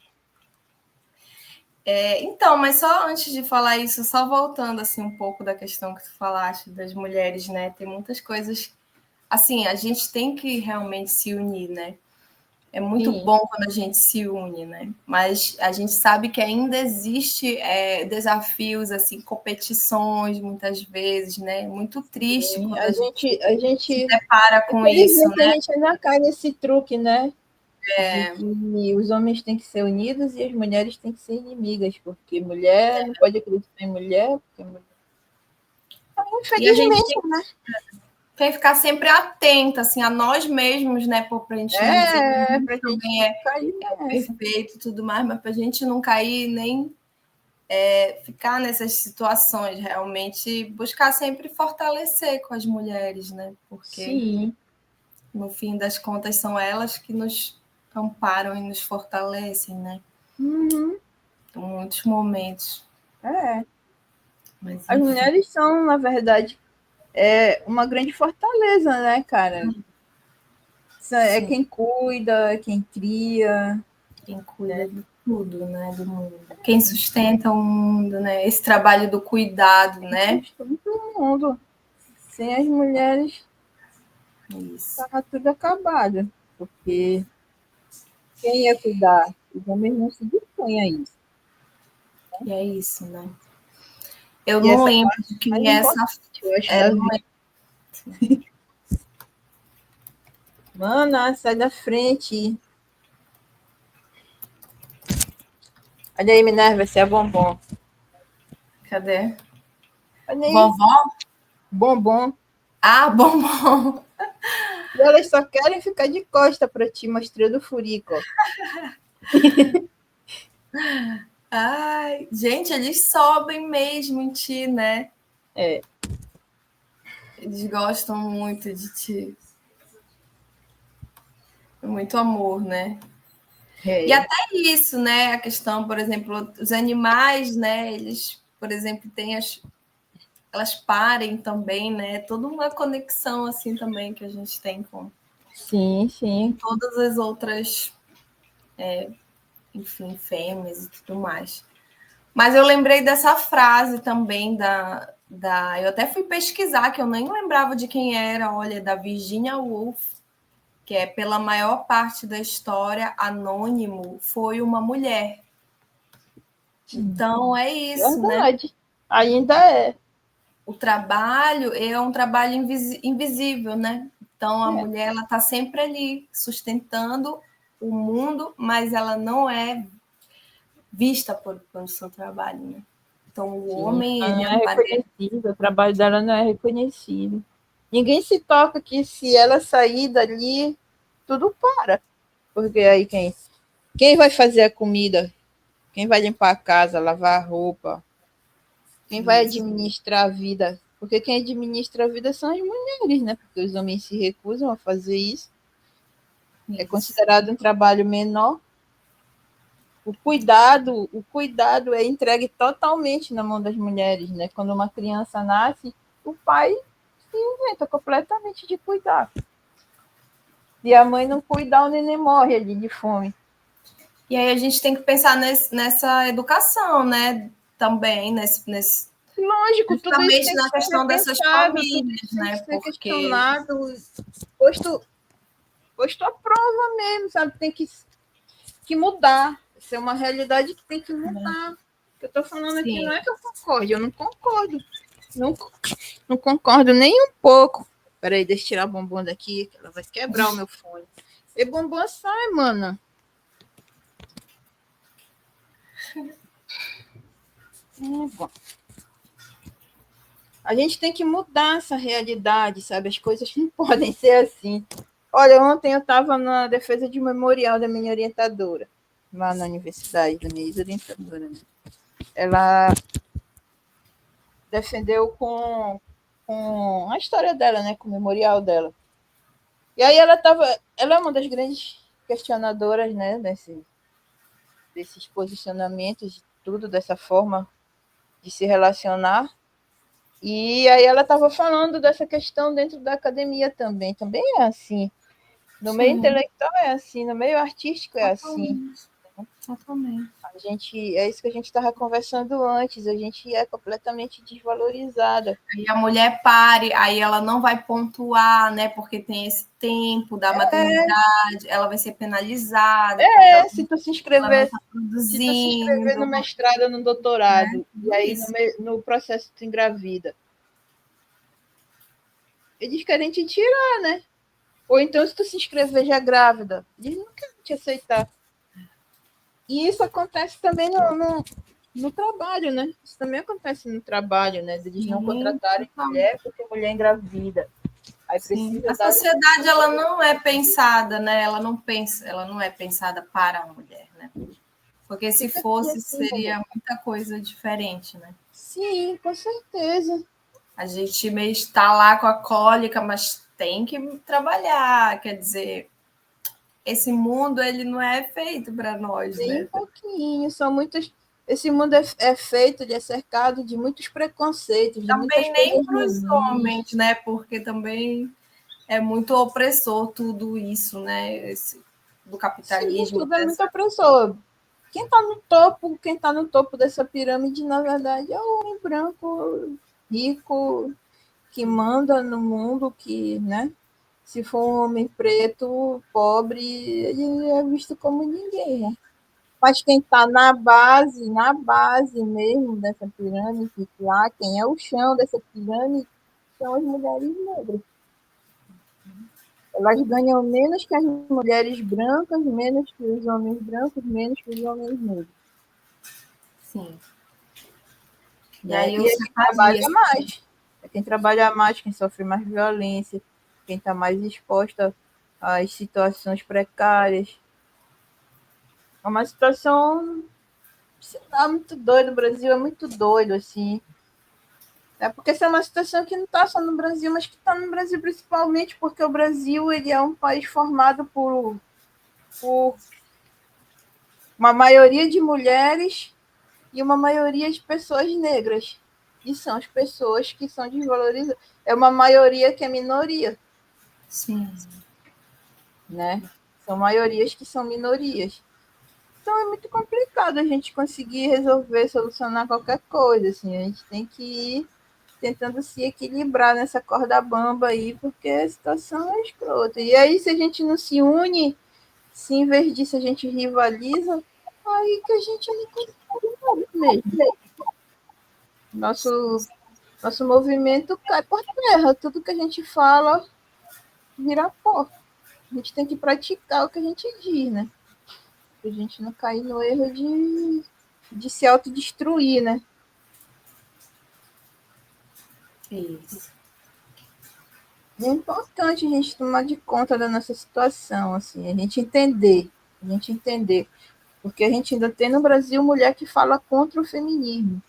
Então, mas só antes de falar isso, só voltando assim um pouco da questão que tu falaste das mulheres, né? Tem muitas coisas assim, a gente tem que realmente se unir, né? É muito Sim, bom quando a gente se une, né? Mas a gente sabe que ainda existe desafios, assim, competições, muitas vezes, né? Muito triste sim. quando A a gente gente, a se gente, depara com isso, infelizmente, a né? gente ainda cai nesse truque, né? De que os homens têm que ser unidos e as mulheres têm que ser inimigas, porque mulher não pode acreditar em mulher, porque mulher... E a gente Infelizmente, né? tem que ficar sempre atenta, assim, a nós mesmos, né? Para a gente não dizer que a gente Pra gente também não cair nessa. perfeito e tudo mais, mas para a gente não cair nem ficar nessas situações, realmente buscar sempre fortalecer com as mulheres, né? Porque Sim. no fim das contas são elas que nos amparam e nos fortalecem, né? Uhum. Em muitos momentos. É. Mas As enfim, mulheres são, na verdade, uma grande fortaleza, né, cara? É sim, quem cuida, é quem cria, quem né? cuida de tudo, né? Do mundo. Quem sustenta o mundo, né? Esse trabalho do cuidado, né? Todo mundo. Sem as mulheres, Isso. tava tudo acabado. Porque quem ia cuidar? Os homens não se dispõem a isso. E é isso, né? Eu E não essa lembro parte de mais quem é essa. importante, eu acho, da vida. Mana, sai da frente. Olha aí, Minerva, esse é bombom. Cadê? Olha aí, Vovó? bombom. Ah, bombom. E elas só querem ficar de costa para ti, mostrando o furico. Ó. Ai, gente, eles sobem mesmo em ti, né? É. Eles gostam muito de ti. Muito amor, né? E É. até isso, né? A questão, por exemplo, os animais, né? Eles, por exemplo, têm elas parem também, né? Toda uma conexão assim também que a gente tem com Sim, sim. todas as outras, enfim, fêmeas e tudo mais. Mas eu lembrei dessa frase também eu até fui pesquisar, que eu nem lembrava de quem era, olha, da Virginia Woolf, que é pela maior parte da história, anônimo foi uma mulher. Então é isso, né? Verdade. Ainda é. O trabalho é um trabalho invisível, né? Então a É. mulher ela está sempre ali sustentando o mundo, mas ela não é vista pelo seu trabalho, né? Então o Sim, homem ela ele não é aparece. reconhecida, o trabalho dela não é reconhecido. Ninguém se toca que se ela sair dali, tudo para. Porque aí quem vai fazer a comida? Quem vai limpar a casa, lavar a roupa? Quem vai Isso. administrar a vida? Porque quem administra a vida são as mulheres, né? Porque os homens se recusam a fazer isso. É Isso. considerado um trabalho menor. O cuidado é entregue totalmente na mão das mulheres, né? Quando uma criança nasce, o pai se inventa completamente de cuidar. Se a mãe não cuidar, o neném morre ali de fome. E aí a gente tem que pensar nessa educação, né? Também, Lógico, tudo isso justamente tem que na ser questão dessas repensado, tudo famílias, isso tem que né? ser Porque questionado, posto, posto à prova mesmo, sabe? Tem que mudar. Isso é uma realidade que tem que mudar. O que eu estou falando aqui não sim, é que eu concorde, eu não concordo. Não, não concordo nem um pouco. Peraí, deixa eu tirar a bombom daqui, que ela vai quebrar o meu fone. E bombom sai, mano. Bom. A gente tem que mudar essa realidade, sabe? As coisas não podem ser assim. Olha, ontem eu estava na defesa de um memorial da minha orientadora, lá na universidade, da minha ex-orientadora. Né? Ela defendeu com a história dela, né? Com o memorial dela. E aí ela é uma das grandes questionadoras, né? Desses posicionamentos, tudo dessa forma de se relacionar. E aí ela estava falando dessa questão dentro da academia também. Também é assim. No meio intelectual é assim, no meio artístico é assim. Totalmente. É isso que a gente estava conversando antes, a gente é completamente desvalorizada. Aí a mulher pare, aí ela não vai pontuar, né? Porque tem esse tempo da maternidade, ela vai ser penalizada. Se tu se inscrever, tá no mestrado, no doutorado, né? e aí no processo tu engravida. Eles querem te tirar, né? Ou então, se tu se inscrever já grávida, eles não querem te aceitar. E isso acontece também no trabalho, né? Isso também acontece no trabalho, né? Eles não contratarem mulher porque mulher engravida. Aí precisa a sociedade ela não é pensada, né? Ela não é pensada para a mulher, né? Porque se fosse, seria muita coisa diferente, né? Sim, com certeza. A gente meio está lá com a cólica, mas tem que trabalhar, quer dizer, esse mundo ele não é feito para nós, Nem né? um pouquinho, são muitos. Esse mundo é feito, ele é cercado de muitos preconceitos, de muitas Também nem coisas para os homens, né? Porque também é muito opressor tudo isso, né? Do capitalismo. Sim, tudo é muito opressor. Quem está no topo dessa pirâmide, na verdade, é o homem branco, rico, que manda no mundo, que, né? Se for um homem preto, pobre, ele é visto como ninguém, né? Mas quem está na base mesmo dessa pirâmide, lá, quem é o chão dessa pirâmide, são as mulheres negras. Elas ganham menos que as mulheres brancas, menos que os homens brancos, menos que os homens negros. Sim. E aí é quem trabalha mais. É quem trabalha mais, quem sofre mais violência, quem está mais exposta às situações precárias. É uma situação, sei lá, muito doida. O Brasil é muito doido, assim. É porque essa é uma situação que não está só no Brasil, mas que está no Brasil principalmente porque o Brasil ele é um país formado por uma maioria de mulheres e uma maioria de pessoas negras. E são as pessoas que são desvalorizadas. É uma maioria que é minoria. Sim. Né? São maiorias que são minorias. Então é muito complicado a gente conseguir resolver, solucionar qualquer coisa. Assim. A gente tem que ir tentando se equilibrar nessa corda bamba aí, porque a situação é escrota. E aí, se a gente não se une, se em vez disso a gente rivaliza, aí que a gente não consegue mesmo. Nosso movimento cai por terra. Tudo que a gente fala vira pó. A gente tem que praticar o que a gente diz, né? Pra gente não cair no erro de se autodestruir, né? Isso. É importante a gente tomar de conta da nossa situação, assim, a gente entender. Porque a gente ainda tem no Brasil mulher que fala contra o feminismo.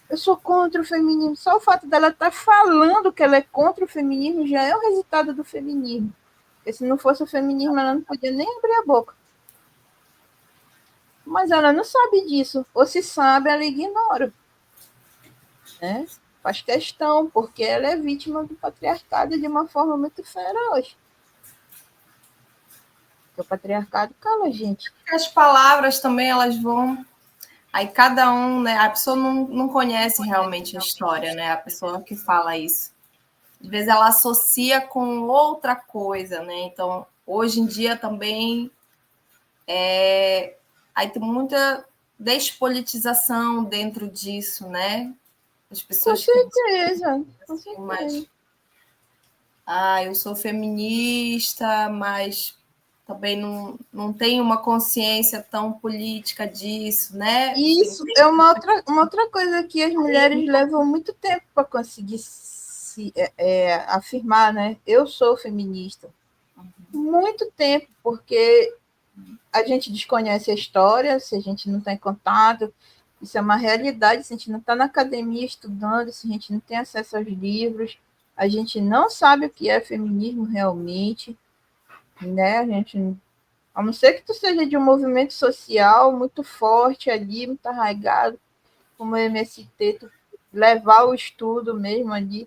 Eu sou contra o feminismo. Só o fato dela estar falando que ela é contra o feminismo já é o resultado do feminismo. Porque se não fosse o feminismo, ela não podia nem abrir a boca. Mas ela não sabe disso. Ou se sabe, ela ignora. Né? Faz questão, porque ela é vítima do patriarcado de uma forma muito feroz. Porque o patriarcado cala a gente. As palavras também, elas vão... Aí cada um, né? A pessoa não conhece realmente a história, né? A pessoa que fala isso. Às vezes ela associa com outra coisa, né? Então, hoje em dia também aí tem muita despolitização dentro disso, né? As Com pessoas que certeza, com dizem, certeza. eu sou feminista, mas também não tenho uma consciência tão política disso, né? Isso é uma outra coisa que as mulheres levam muito tempo para conseguir se afirmar, né? Eu sou feminista. Muito tempo, porque a gente desconhece a história, se a gente não está em contato, isso é uma realidade, se a gente não está na academia estudando, se a gente não tem acesso aos livros, a gente não sabe o que é feminismo realmente, né? A gente, a não ser que tu seja de um movimento social muito forte ali, muito arraigado, como o MST, tu levar o estudo mesmo ali,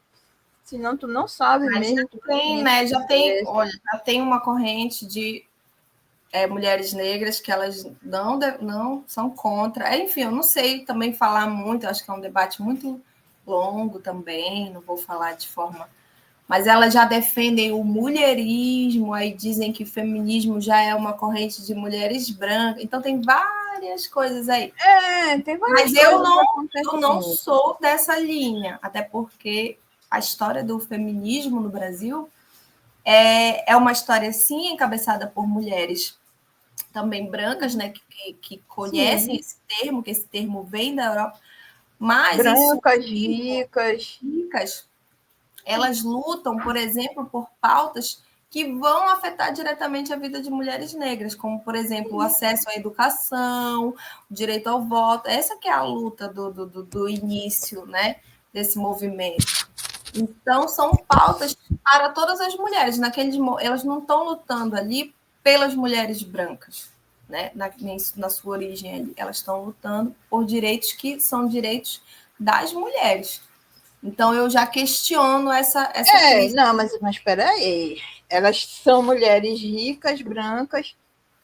senão tu não sabe Mas mesmo. Tu tem, né? Olha, já tem uma corrente de mulheres negras que elas não são contra. Enfim, eu não sei também falar muito, acho que é um debate muito longo também, não vou falar de forma. Mas elas já defendem o mulherismo, aí dizem que o feminismo já é uma corrente de mulheres brancas. Então tem várias coisas aí. Tem várias Mas coisas eu não sou dessa linha, até porque a história do feminismo no Brasil é uma história, sim, encabeçada por mulheres também brancas, né, que conhecem Sim. esse termo, que esse termo vem da Europa, mas em sua Brancas, ricas. elas lutam, por exemplo, por pautas que vão afetar diretamente a vida de mulheres negras, como, por exemplo, o acesso à educação, o direito ao voto. Essa que é a luta do início, né, desse movimento. Então, são pautas para todas as mulheres. Elas não estão lutando ali pelas mulheres brancas, né? Na sua origem ali. Elas estão lutando por direitos que são direitos das mulheres. Então, eu já questiono essa crise. Não, mas espera aí. Elas são mulheres ricas, brancas,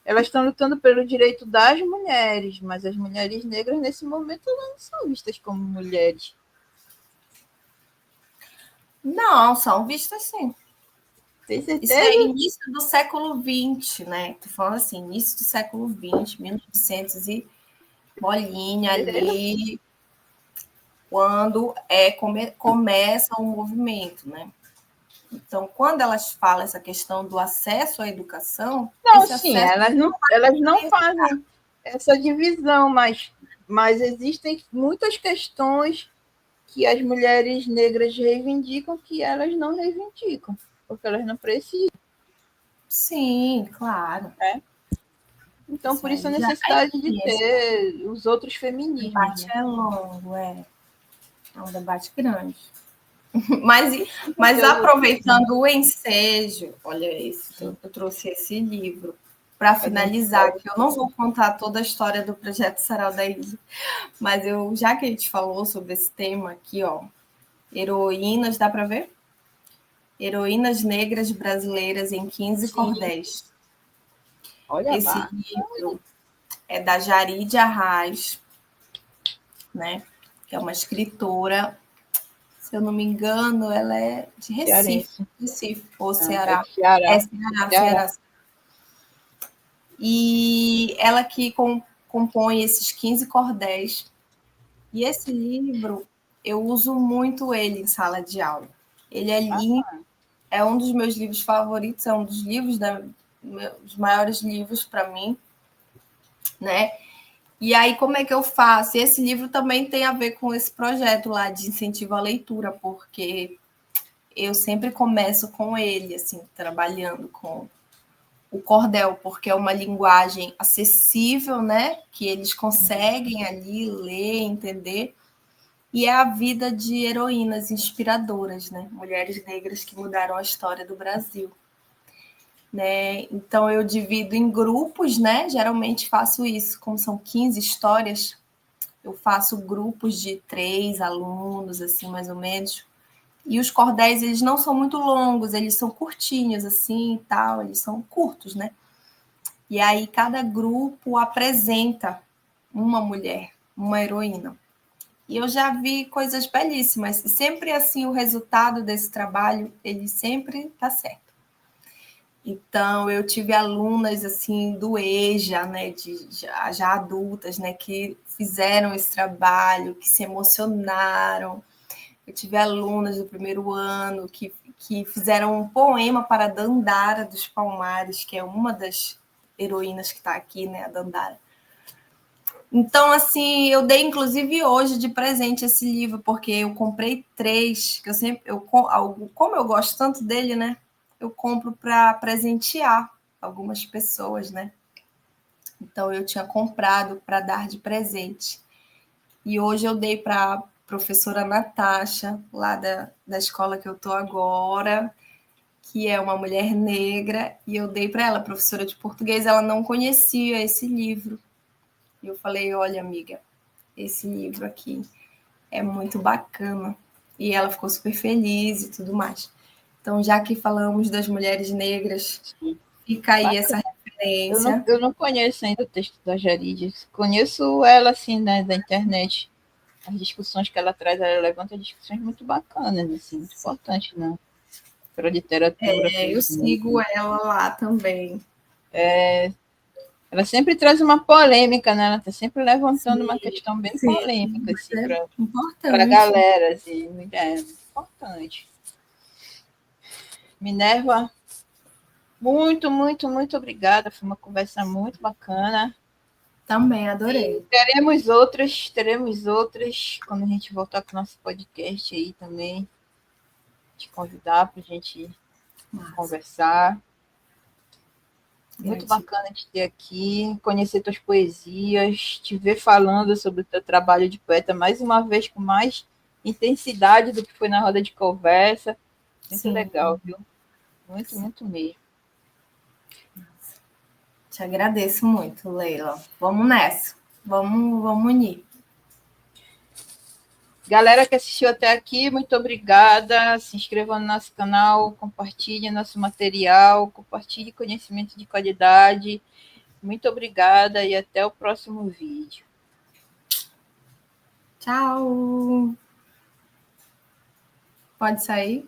elas estão lutando pelo direito das mulheres, mas as mulheres negras, nesse momento, não são vistas como mulheres. Não, são vistas sim. Tem Isso é certeza? início do século XX, né? Estou falando assim, início do século XX, 1900 e bolinha ali, quando começa o movimento, né? Então, quando elas falam essa questão do acesso à educação, Não, esse sim, acesso elas não fazem essa divisão, mas existem muitas questões que as mulheres negras reivindicam que elas não reivindicam, porque elas não precisam. sim, claro. Né? Então, Isso por isso a aí já necessidade de esse ter os outros feminismos. debate Né? é longo, é um debate grande. Mas, Com mas certeza. aproveitando o ensejo, olha isso, eu trouxe esse livro para finalizar, que eu não vou contar toda a história do projeto Sarau da Ilha, mas já que a gente falou sobre esse tema aqui, ó, heroínas, dá para ver? Heroínas Negras Brasileiras em 15 Cordéis. Olha Esse lá. livro é da Jaride Arraes, né? Que é uma escritora, se eu não me engano, ela é de Cearense. Recife ou Não, é Ceará. de Ceará. É Ceará, Ceará. Ceará. E ela que compõe esses 15 cordéis. E esse livro, eu uso muito ele em sala de aula. Ele é lindo, é um dos meus livros favoritos, é um dos livros dos maiores livros para mim, né? E aí, como é que eu faço? Esse livro também tem a ver com esse projeto lá de incentivo à leitura, porque eu sempre começo com ele, assim, trabalhando com o cordel, porque é uma linguagem acessível, né? Que eles conseguem ali ler, entender. E é a vida de heroínas inspiradoras, né? Mulheres negras que mudaram a história do Brasil. Né? Então eu divido em grupos, né? Geralmente faço isso, como são 15 histórias, eu faço grupos de 3 alunos, assim, mais ou menos. E os cordéis, eles não são muito longos, eles são curtinhos, assim, e tal, eles são curtos, né? E aí cada grupo apresenta uma mulher, uma heroína. E eu já vi coisas belíssimas. E sempre assim, o resultado desse trabalho, ele sempre está certo. Então, eu tive alunas assim do EJA, né, já adultas, né, que fizeram esse trabalho, que se emocionaram, Eu tive alunas do primeiro ano que fizeram um poema para a Dandara dos Palmares, que é uma das heroínas que está aqui, né, a Dandara. Então, assim, eu dei, inclusive, hoje de presente esse livro, porque eu comprei 3, que como eu gosto tanto dele, né, eu compro para presentear algumas pessoas, né? Então, eu tinha comprado para dar de presente. E hoje eu dei para a professora Natasha, lá da escola que eu estou agora, que é uma mulher negra, e eu dei para ela, professora de português, ela não conhecia esse livro. E eu falei, olha, amiga, esse livro aqui é muito bacana. E ela ficou super feliz e tudo mais. Então, já que falamos das mulheres negras, fica aí essa referência. Eu não conheço ainda o texto da Jarid. Conheço ela, assim, né, da internet. As discussões que ela traz, ela levanta discussões muito bacanas, assim, muito importantes, né? Para a literatura. Eu sigo ela lá também. Ela sempre traz uma polêmica, né? Ela está sempre levantando uma questão bem polêmica, assim, para a galera, assim, é importante. Minerva, muito, muito, muito obrigada. Foi uma conversa muito bacana. Também adorei. E teremos outras quando a gente voltar com o nosso podcast aí também. Te convidar para a gente conversar. Muito bacana te ter aqui, conhecer tuas poesias, te ver falando sobre o teu trabalho de poeta mais uma vez com mais intensidade do que foi na roda de conversa. Muito legal, viu? Muito, muito mesmo. Te agradeço muito, Leila. Vamos nessa. Vamos unir. Galera que assistiu até aqui, muito obrigada. Se inscreva no nosso canal, compartilhe nosso material, compartilhe conhecimento de qualidade. Muito obrigada e até o próximo vídeo. Tchau! Pode sair?